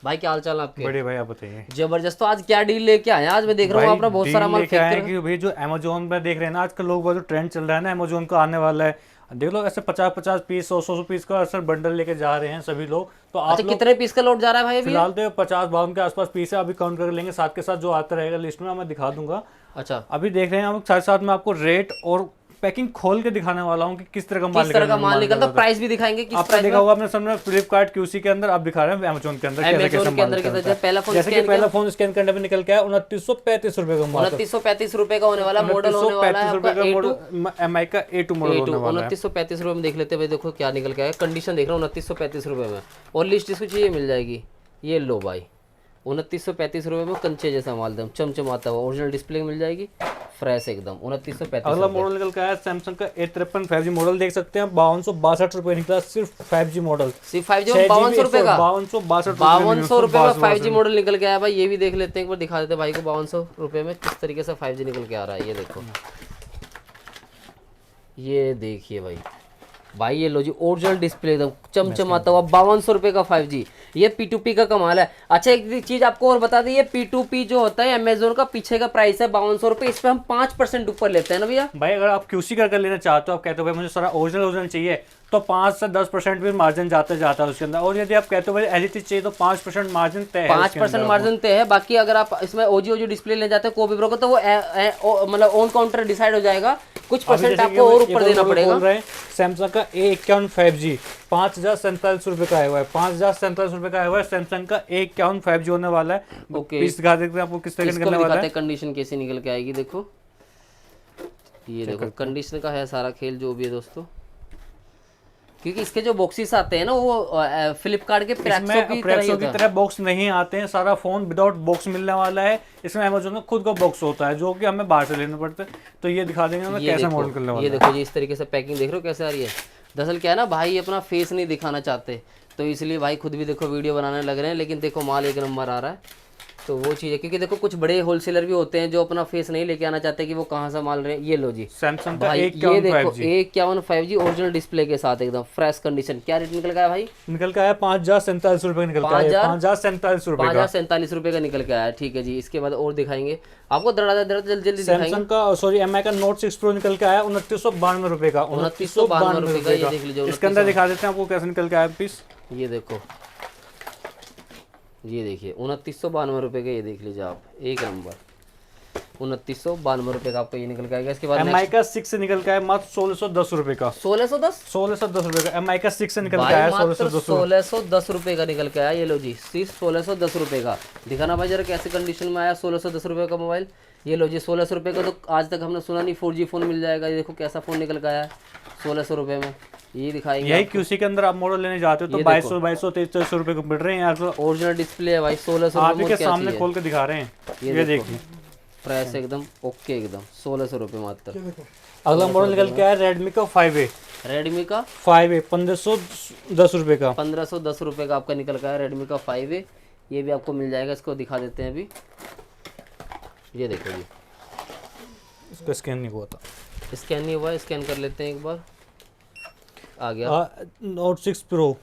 भाई क्या हाल चाल आपके? बड़े भाई आप बताइए। जबरदस्त। तो आज क्या डील लेके आए हैं? आज मैं देख रहा हूँ अपना बहुत सारा माल लेके फेंक आए हैं कर। कि भाई जो अमेजोन पे देख रहे हैं ना आजकल लोग, वो जो ट्रेंड चल रहा है ना अमेजोन का आने वाला है, देख लो ऐसे 50-50 पीस 100-100 पीस का असर बंडल लेके जा रहे हैं सभी लोग। तो अच्छा, आप लोग कितने पीस का लोड जा रहा है भाई अभी ये? फिलहाल तो 50-52 के आसपास पीस है, अभी काउंट कर लेंगे, साथ के साथ जो आता रहेगा लिस्ट में मैं दिखा दूंगा। अच्छा, अभी देख रहे हैं हम, साथ साथ में आपको रेट और पैकिंग खोल के दिखाने वाला हूँ कि किस तरह का किस तरह का माल निकलता, था। प्राइस भी दिखाएंगे किस आपने प्राइस देखा में। होगा अपने सामने फ्लिपकार्ट क्यूसी के अंदर, आप दिखा रहे हैं अमेजोन के अंदर कैसे कैसे अमेजोन के माल अंदर निकलता है। पहला फोन जैसे कि स्कैन पहला किया, फोन स्कैन करने पे निकल के आया 2935 रुपए का मात्र। 2935 रुपए का होने वाला, मॉडल होने वाला है 2935 आपका रुपए का A2। मॉडल, एम आई का A2 मॉडल होने वाला है। 2935 रुपए में देख लेते हैं भाई। देखो क्या निकल के आया, कंडीशन देख रहा हूँ 2935 रुपए में। और लिस्ट इसको चाहिए मिल जाएगी। ये लो भाई, 2935 रुपए में कंचे जैसा माल एकदम चमचमाता हुआ, ओरिजिनल डिस्प्ले मिल जाएगी, फ्रेश एकदम। 2935 अगला रुपए। मॉडल निकल के आया सैमसंग का A53 5G मॉडल, देख सकते हैं 5262 रुपए निकला सिर्फ 5G मॉडल। सिर्फ 5G में 5200 रुपए का, 5262 5200 रुपए में 5G मॉडल निकल के आया भाई। ये भी देख लेते हैं एक बार, दिखा देते हैं भाई को 5200 रुपए में किस तरीके से 5G निकल के आ रहा है। ये देखो, ये देखिए भाई। भाई ये लो जी, ओरिजिनल डिस्प्ले एकदम चमचमाता हुआ 5200 रुपए का 5G। ये P2P का कमाल है। अच्छा एक चीज आपको और बता दें, ये P2P जो होता है अमेजोन का पीछे का प्राइस है 5200 रुपए, इस पे हम 5% ऊपर लेते हैं ना भैया। भाई अगर आप क्यूसी कर लेना चाहते हो, आप कहते हो भाई मुझे सारा ओरिजिनल ओरिजिनल चाहिए, तो 5 से 10% भी मार्जिन जाता है उसके अंदर। और यदि आप कहते हो भाई एलईडी चाहिए तो 5% मार्जिन तय है, 5% मार्जिन तय है। बाकी अगर आप इसमें ओजी डिस्प्ले ले जाते हैं कोई भी ब्रोकर, तो वो मतलब ऑन काउंटर डिसाइड हो जाएगा, कुछ परसेंट आपको और ऊपर देना पड़ेगा। सैमसंग का A51 5G 5047 रुपए का आया हुआ है, 5047 रुपए का आया हुआ है सैमसंग का A51 5G होने वाला है। ओके, पीस दिखा देते हैं आपको किस तरह का इसको निकलने भी वाला दिखाते है। हैं कंडीशन कैसे निकल के आएगी। देखो ये देखो, कंडीशन का है सारा खेल जो भी है दोस्तों, क्योंकि इसके जो बॉक्सेस आते हैं ना वो फ्लिपकार्ट के प्रेक्सो की तरह बॉक्स नहीं आते हैं, सारा फोन विदाउट बॉक्स मिलने वाला है। इसमें अमेजोन का खुद का बॉक्स होता है जो कि हमें बाहर से लेना पड़ता है। तो ये दिखा देंगे हमें कैसा मॉडल करने वाला है। ये देखो जी, इस तरीके से पैकिंग देख रहे हो कैसे आ रही है। दरअसल क्या है ना भाई, अपना फेस नहीं दिखाना चाहते, तो इसलिए भाई खुद भी देखो वीडियो बनाने लग रहे हैं, लेकिन देखो माल एक नंबर आ रहा है। तो वो चीज़ है, क्योंकि देखो कुछ बड़े होलसेलर भी होते हैं जो अपना फेस नहीं लेके आना चाहते कि वो कहाँ से माल रहे हैं। ये लो जी सैमसंग का भाई, ये A51 देखो 5G A51 5G original display के साथ एकदम फ्रेश कंडीशन। क्या रेट निकल गया भाई? निकल का है 5047 रुपए निकल का है, 5047 रुपए का, 5047 रुपए का निकल के आया। ठीक है जी, इसके बाद और दिखाएंगे आपको, जल्दी जल्दी दिखाएंगे। सैमसंग का सॉरी एमआई का Note 6 Pro निकल के आया 2992 रुपए का, 2992 रुपए का। ये देख लीजिए, इसके अंदर दिखा देते हैं आपको कैसे निकल के आया पीस। ये देखो, ये देखिए 2992 रुपए का, ये देख लीजिए आप, एक नंबर 2992 रुपए का आपको ये निकल के आएगा। इसके बाद एमआई का 6 से निकल के आया मात्र 1610 रुपए का, 1610 रुपए का एमआई का 6 से निकल के भाई, आया मात्र 1610 रुपए का निकल के आया। ये लो जी, सिर्फ 1610 रुपए का। दिखाना भाई जरा कैसे कंडीशन में आया 1610 रुपए का मोबाइल। ये लो जी 1600 रुपए का, तो आज तक हमने सुना नहीं 4G फोन मिल जाएगा। ये देखो कैसा फोन निकल के आया है 1600 रुपए में, ये दिखाएंगे। यही क्यूसी के अंदर आप मॉडल लेने जाते हो तो 2200 2300 रुपए को मिल रहे हैं यार। ओरिजिनल डिस्प्ले है भाई, 1600 आप के सामने खोल के दिखा रहे हैं, ये देखिए फ्रेश एकदम ओके एकदम, 1600 रुपए मात्र। अगला मॉडल निकल के आया रेडमी का 5A, रेडमी का 5A 1510 रुपए का, 1510 रुपए का आपका निकल का है रेडमी का 5A। ये भी आपको मिल जाएगा, इसको दिखा देते हैं अभी। ये देखो जी, इसका स्कैन नहीं हुआ था, स्कैन नहीं हुआ, स्कैन कर लेते हैं एक बार। आ गया Note 6 Pro,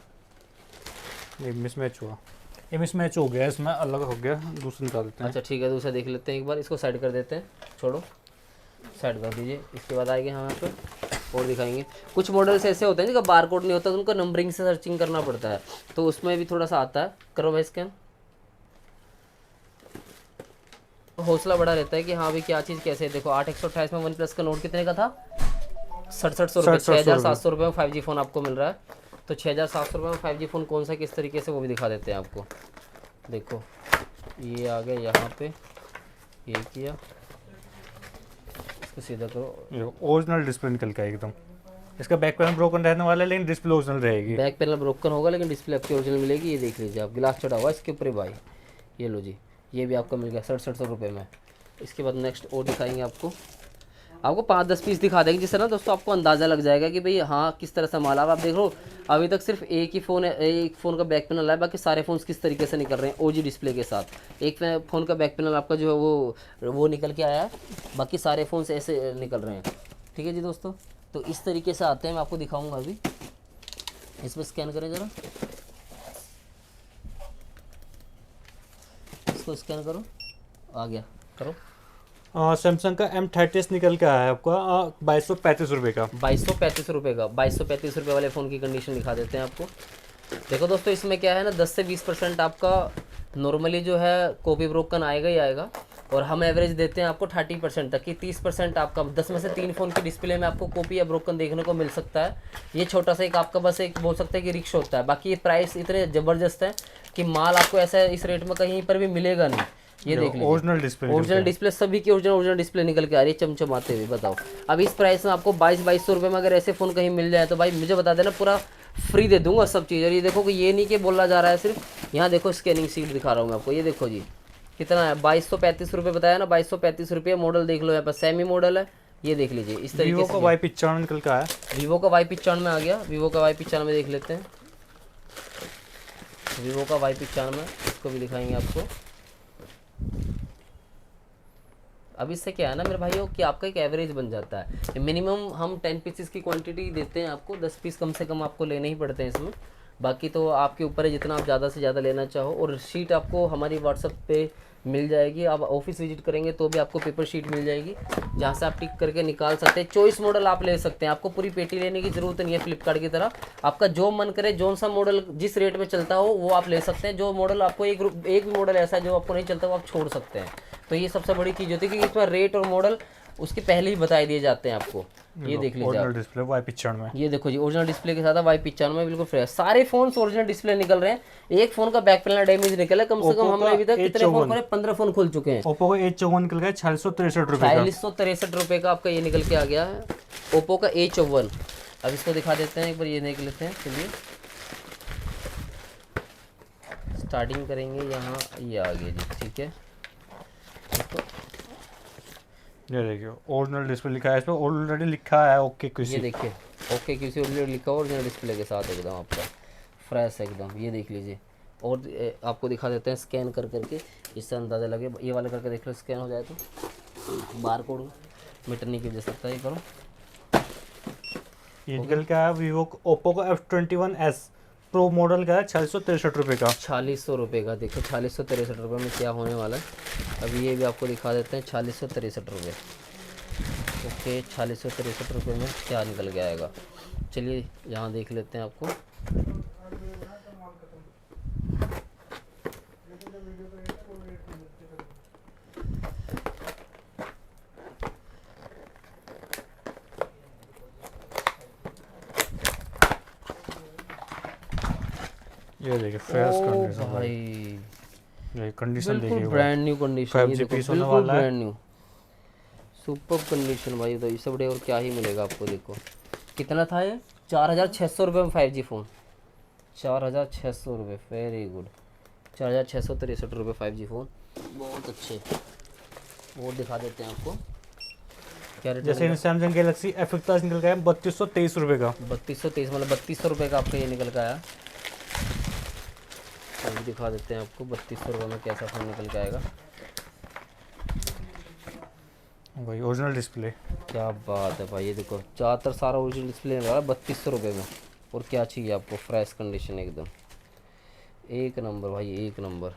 ये मिसमैच हुआ, ये मिसमैच हो गया, इसमें अलग हो गया, दूसरा निकाल देते हैं। अच्छा ठीक है, दूसरा देख लेते हैं एक बार। इसको साइड कर देते हैं, छोड़ो साइड कर दीजिए। इसके बाद आएंगे हम यहाँ पे और दिखाएंगे। कुछ मॉडल्स ऐसे होते हैं जिनका बार कोड नहीं होता, तो उनको नंबरिंग से सर्चिंग करना पड़ता है, तो उसमें भी थोड़ा सा आता है। करो भाई स्कैन, हौसला बड़ा रहता है कि हाँ भाई क्या चीज़ कैसे है। देखो 8128 में OnePlus का नोट कितने का था? 6700 रुपये, 6700 रुपये में 5G फ़ोन आपको मिल रहा है। तो 6700 रुपये में 5G फ़ोन कौन सा किस तरीके से, वो भी दिखा देते हैं आपको। देखो ये आ गया यहाँ पे, ये किया, इसको सीधा करो। ओरिजिनल डिस्प्ले निकल के एकदम, इसका बैक पैनल ब्रोकन रहने वाला है लेकिन डिस्प्ले ओरिजिनल रहेगी। बैक पैनल ब्रोकन होगा लेकिन डिस्प्ले आपकी ओरिजिनल मिलेगी। ये देख लीजिए आप, गिलास चढ़ा हुआ है इसके ऊपर भाई। ये लो जी, ये भी आपको मिल गया 6700 रुपये में। इसके बाद नेक्स्ट और दिखाएंगे आपको 5-10 पीस दिखा देंगे, जिससे ना दोस्तों आपको अंदाज़ा लग जाएगा कि भाई हाँ किस तरह से माल। अब आप देख लो अभी तक सिर्फ एक ही फ़ोन है, एक फ़ोन का बैक पैनल है, बाकी सारे फ़ोन्स किस तरीके से निकल रहे हैं ओजी डिस्प्ले के साथ। एक फ़ोन का बैक पैनल आपका जो है वो निकल के आया है, बाकी सारे फ़ोन्स ऐसे निकल रहे हैं। ठीक है जी दोस्तों, तो इस तरीके से आते हैं, मैं आपको दिखाऊँगा अभी। इस पर स्कैन करें ज़रा, इसको स्कैन करो, आ गया, करो। सैमसंग का M30 निकल के आया है आपका 2235 रुपये का। 2235 रुपये का, 2235 रुपये वाले फ़ोन की कंडीशन दिखा देते हैं आपको। देखो दोस्तों, इसमें क्या है ना, 10 से 20% आपका नॉर्मली जो है कॉपी ब्रोकन आएगा ही आएगा, और हम एवरेज देते हैं आपको 30% तक, कि 30% आपका 10 में से 3 फ़ोन की डिस्प्ले में आपको कॉपी या ब्रोकन देखने को मिल सकता है। ये छोटा सा एक आपका बस एक बोल सकते हैं कि रिक्श होता है। बाकी ये प्राइस इतने ज़बरदस्त है कि माल आपको ऐसा इस रेट में कहीं पर भी मिलेगा नहीं। ये देख लीजिए, ओरिजिनल डिस्प्ले सभी की ओरिजिनल डिस्प्ले निकल के आ रही है चमचमाते हुए। बताओ, अब इस प्राइस में आपको 2200 रुपये में अगर ऐसे फ़ोन कहीं मिल जाए तो भाई मुझे बता देना, पूरा फ्री दे दूंगा सब चीज़। और ये देखो कि ये नहीं कि बोला जा रहा है सिर्फ, यहाँ देखो स्कैनिंग सीट दिखा रहा हूँ मैं आपको, ये देखो जी कितना है, 2235 रुपये बताया ना, 2235 रुपये। मॉडल देख लो, यहाँ पर सेमी मॉडल है, ये देख लीजिए इस तरीके से। वीवो का Y95 निकल का है, वीवो का Y95 आ गया। वीवो का Y95 देख लेते हैं, वीवो का Y95 इसको भी दिखाएंगे आपको। अब इससे क्या है ना मेरे भाइयों कि आपका एक एवरेज बन जाता है। मिनिमम हम 10 पीसेस की क्वांटिटी देते हैं आपको, 10 पीस कम से कम आपको लेने ही पड़ते हैं इसमें। बाकी तो आपके ऊपर है जितना आप ज़्यादा से ज़्यादा लेना चाहो। और शीट आपको हमारी व्हाट्सएप पे मिल जाएगी, आप ऑफिस विजिट करेंगे तो भी आपको पेपर शीट मिल जाएगी, जहाँ से आप टिक करके निकाल सकते हैं। चॉइस मॉडल आप ले सकते हैं, आपको पूरी पेटी लेने की ज़रूरत नहीं है फ्लिपकार्ट की तरह। आपका जो मन करे, जो सा मॉडल जिस रेट में चलता हो वो आप ले सकते हैं। जो मॉडल आपको एक भी मॉडल ऐसा है जो आपको नहीं चलता वो आप छोड़ सकते हैं। तो ये सबसे बड़ी चीज़ होती है कि इसमें रेट और मॉडल उसके पहले ही बता दिए जाते हैं आपको। ये देख लीजिए आप, डिस्प्ले Y95, ये देखो जी ओरिजिनल डिस्प्ले के साथ Y95 बिल्कुल फ्रेश। सारे फोन ओरिजिनल डिस्प्ले निकल रहे हैं। एक फोन का बैक पैनल डैमेज निकला है, कम से कम हमने अभी तक कितने फोन खोले, 15 फोन खोल चुके हैं। ओप्पो का A54 निकल गया 4663 रुपये का। 4663 रुपये का आपका ये निकल के आ गया है, ओप्पो का A54। अब इसको दिखा देते हैं एक बार, ये देख लेते हैं। चलिए स्टार्टिंग करेंगे यहाँ, ये आ गया जी, ठीक है। ये देखिए ओरिजिनल डिस्प्ले लिखा है, इसमें ऑलरेडी लिखा है ओके किसी। ये देखिए ओके किसी ऑलरेडी लिखा हुआ ओरिजिनल डिस्प्ले के साथ एकदम आपका फ्रेश एकदम, ये देख लीजिए। और आपको दिखा देते हैं स्कैन कर करके, इससे अंदाज़ा लगे। ये वाला करके देख लो, स्कैन हो जाए तो बार कोड मिटने की वजह से सकता है। ये करो, ये निकल के आया वीवो ओप्पो का F21s प्रो मॉडल का है 4663 रुपये का। 4600 रुपये का। देखो 4663 रुपये में क्या होने वाला है, अभी ये भी आपको दिखा देते हैं। 4663 रुपये, ओके 4663 रुपये में क्या निकल के आएगा। चलिए यहाँ देख लेते हैं आपको। ये देखिए फ्रेश कंडीशन भाई, ये कंडीशन बिल्कुल देखिए, brand new condition, 5G piece होने वाला है। ब्रांड न्यू सुपर कंडीशन भाई। तो इससे बड़े और क्या ही मिलेगा आपको। देखो कितना था ये, 4600 रुपये में 5G फ़ोन, 4600 रुपये, वेरी गुड। 4663 रुपये 5G फ़ोन, बहुत अच्छे। वो दिखा देते हैं आपको क्या रेट। जैसे सैमसंग गैलेक्सी F41 निकल गया 3223 रुपये का। 3223 मतलब 3200 रुपये का आपका ये निकल के आया। अभी दिखा देते हैं आपको 3200 रुपये में कैसा फ़ोन निकल के आएगा। भाई ओरिजिनल डिस्प्ले, क्या बात है भाई। ये देखो ज़्यादातर सारा ओरिजिनल डिस्प्ले लगा 3200 रुपये में। और क्या चाहिए आपको, फ्रेश कंडीशन एकदम, एक नंबर भाई, एक नंबर।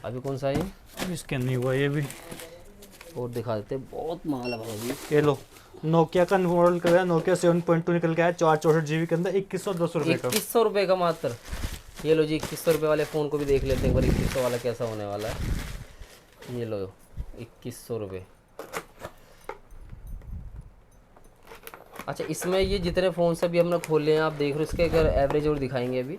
अभी कौन सा है ये, स्कैन नहीं हुआ ये भी। और दिखा देते हैं, बहुत माल है भाई। ये लो नोकिया का मॉडल निकल गया, नोकिया 7.2 निकल गया है 464 GB के अंदर 2110 रुपये का। 2100 रुपये का मात्र। ये लो जी 2100 रुपये वाले फ़ोन को भी देख लेते हैं एक बार, 2100 वाला कैसा होने वाला है। ये लो 2100 रुपये। अच्छा इसमें ये जितने फ़ोन से अभी हमने खोले हैं आप देख रहे हो, इसके अगर एवरेज और दिखाएंगे अभी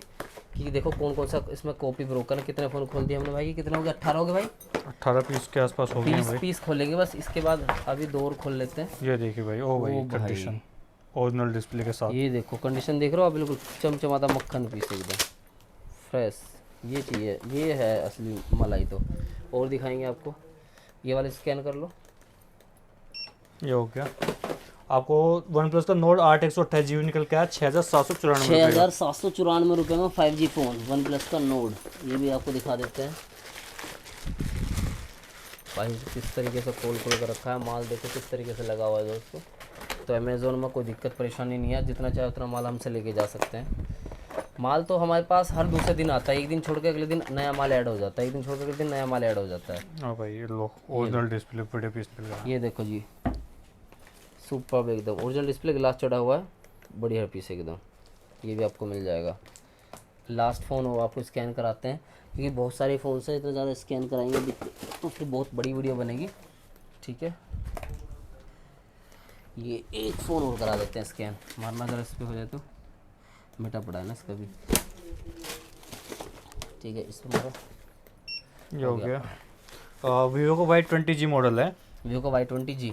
कि देखो कौन कौन सा इसमें कॉपी ब्रोकन है। कितने फ़ोन खोल दिए हमने भाई, कितने हो गए, 18 हो गए भाई। 18 पीस के आसपास हो गए हैं 20 भाई। पीस खोलेंगे बस, इसके बाद अभी 2 और खोल लेते हैं। ये देखिए भाई, ओ भाई ओ भाई। कंडीशन ओरिजिनल डिस्प्ले के साथ। ये देखो कंडीशन देख रहे हो आप, बिल्कुल चमचमाता मक्खन पीस एकदम फ्रेश। ये चाहिए, ये है असली मलाई। तो और दिखाएंगे आपको, ये वाले स्कैन कर लो। ये हो गया आपको वन प्लस का नोट 8 128 GB निकल के आया 6794 6794 रुपये में 5G फ़ोन वन प्लस का नोड। ये भी आपको दिखा देते हैं भाई किस तरीके से खोल कर रखा है। माल देखो किस तरीके से लगा हुआ है दोस्तों। तो अमेज़ोन में कोई दिक्कत परेशानी नहीं है, जितना चाहे उतना माल हमसे लेके जा सकते हैं। माल तो हमारे पास हर दूसरे दिन आता है, एक दिन छोड़ के अगले दिन नया माल ऐड हो जाता है, एक दिन छोड़ के अगले दिन नया माल ऐड हो जाता है। हाँ भाई ये लो ओरिजिनल डिस्प्ले बड़े पीस मिल रहा है। ये देखो जी, सुपर एकदम ओरिजिनल डिस्प्ले, ग्लास चढ़ा हुआ है, बढ़िया पीस एकदम, ये भी आपको मिल जाएगा। लास्ट फ़ोन वो आपको स्कैन कराते हैं, क्योंकि बहुत सारे फ़ोन से इतना ज़्यादा स्कैन कराएंगे तो फिर बहुत बड़ी वीडियो बनेगी, ठीक है। ये एक फ़ोन और करा देते हैं स्कैन, मारना अगर इस पर हो जाए तो मिटा पड़ा है ना इसका भी, ठीक है। इस पर मारो, ये हो गया। वीवो का Y20G मॉडल है। वीवो का Y20G,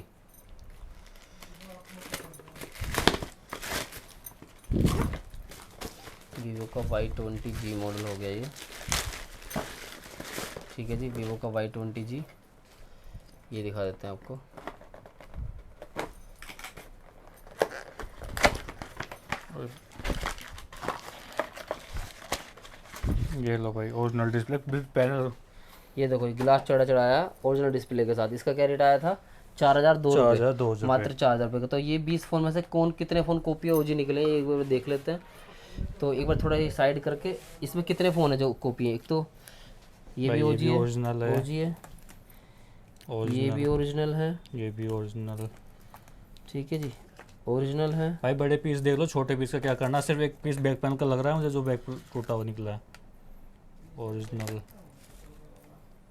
वीवो का Y20G मॉडल हो गया ये, ठीक है जी। वीवो का Y20G ये दिखा देते हैं आपको। ये लो भाई ओरिजिनल डिस्प्ले पैनल। ये देखो गिलास चढ़ाया ओरिजिनल डिस्प्ले के साथ। इसका क्या रेट आया था? 4,002 रुपये, मात्र 4,000 रुपये का। तो ये 20 फ़ोन में से कौन कितने फ़ोन कॉपी ओजी निकले एक बार देख लेते हैं। तो एक बार थोड़ा ये साइड करके, इसमें कितने फ़ोन है जो कॉपी है? एक तो ये भी ओजी है, ओरिजिनल है, ओजी है, ये भी ओरिजिनल है, ये भी ओरिजिनल, ठीक है जी, ओरिजिनल है। भाई बड़े पीस देख लो, छोटे पीस का क्या करना, सिर्फ एक पीस बैक पैनल का लग रहा है मुझे, जो बैक टूटा हुआ निकला है। ओरिजिनल,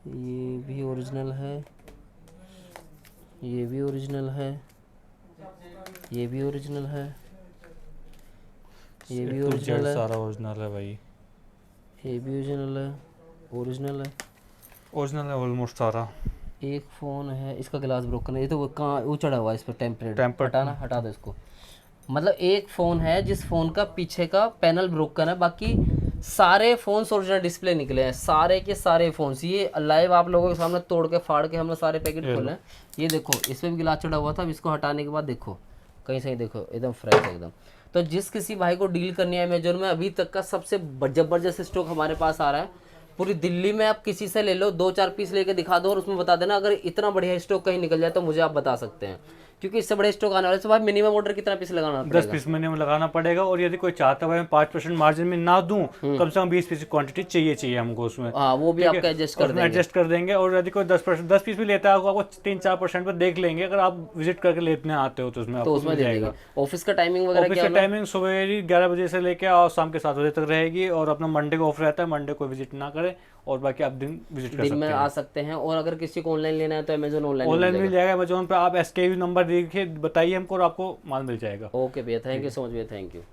ये भी ओरिजिनल है, ये भी ओरिजिनल है, ये भी ओरिजिनल है, ये भी ओरिजिनल है, सारा ओरिजिनल है भाई, ये भी ओरिजिनल है, ओरिजिनल है, ओरिजिनल है ऑलमोस्ट सारा। एक फ़ोन है इसका ग्लास ब्रोकन है, ये तो वो कहाँ वो चढ़ा हुआ है इस पर टेम्परेट, हटाना, हटा दो इसको। मतलब एक फ़ोन है जिस फ़ोन का पीछे का पैनल ब्रोकन है, बाकी सारे फ़ोन्स ओरिजिनल डिस्प्ले निकले हैं, सारे के सारे फ़ोन्स। ये लाइव आप लोगों के सामने तोड़ के फाड़ के हमने सारे पैकेट खोले हैं। ये देखो इस पर भी गिलास चढ़ा हुआ था, अब इसको हटाने के बाद देखो कहीं से देखो एकदम फ्रेश एकदम। तो जिस किसी भाई को डील करनी है अमेजोन में, अभी तक का सबसे ज़बरदस्त स्टॉक हमारे पास आ रहा है। पूरी दिल्ली में आप किसी से ले लो, 2-4 पीस लेके दिखा दो और उसमें बता देना अगर इतना बढ़िया स्टॉक कहीं निकल जाए तो मुझे आप बता सकते हैं, क्योंकि इससे बड़े स्टॉक आने वाले। तो भाई मिनिमम ऑर्डर कितना पीस लगाना पड़ेगा? 10 पीस मिनिमम लगाना पड़ेगा। और यदि कोई चाहता है मैं 5% मार्जिन में ना दूं, कम से कम 20 पीस की क्वांटिटी चाहिए हमको उसमें। हाँ वो भी आपका एडजस्ट कर देंगे। और यदि कोई 10 पीस भी लेता है आपको 3-4% पर देख लेंगे, अगर आप विजिट करके लेने आते हो तो उसमें आपको मिल जाएगा। ऑफिस का टाइमिंग वगैरह ऑफिस का टाइमिंग सुबह 11 बजे से लेकर और शाम के 7 बजे तक रहेगी। और अपना मंडे को ऑफ रहता है, मंडे को विजिट ना करें, और बाकी आप दिन विजिट कर सकते हैं, दिन में आ सकते हैं। और अगर किसी को ऑनलाइन लेना है तो अमेजोन ऑनलाइन मिल जाएगा। अमेजोन पे आप SKU नंबर देखिए, बताइए हमको और आपको माल मिल जाएगा। ओके भैया, थैंक यू सो मच भैया, थैंक यू।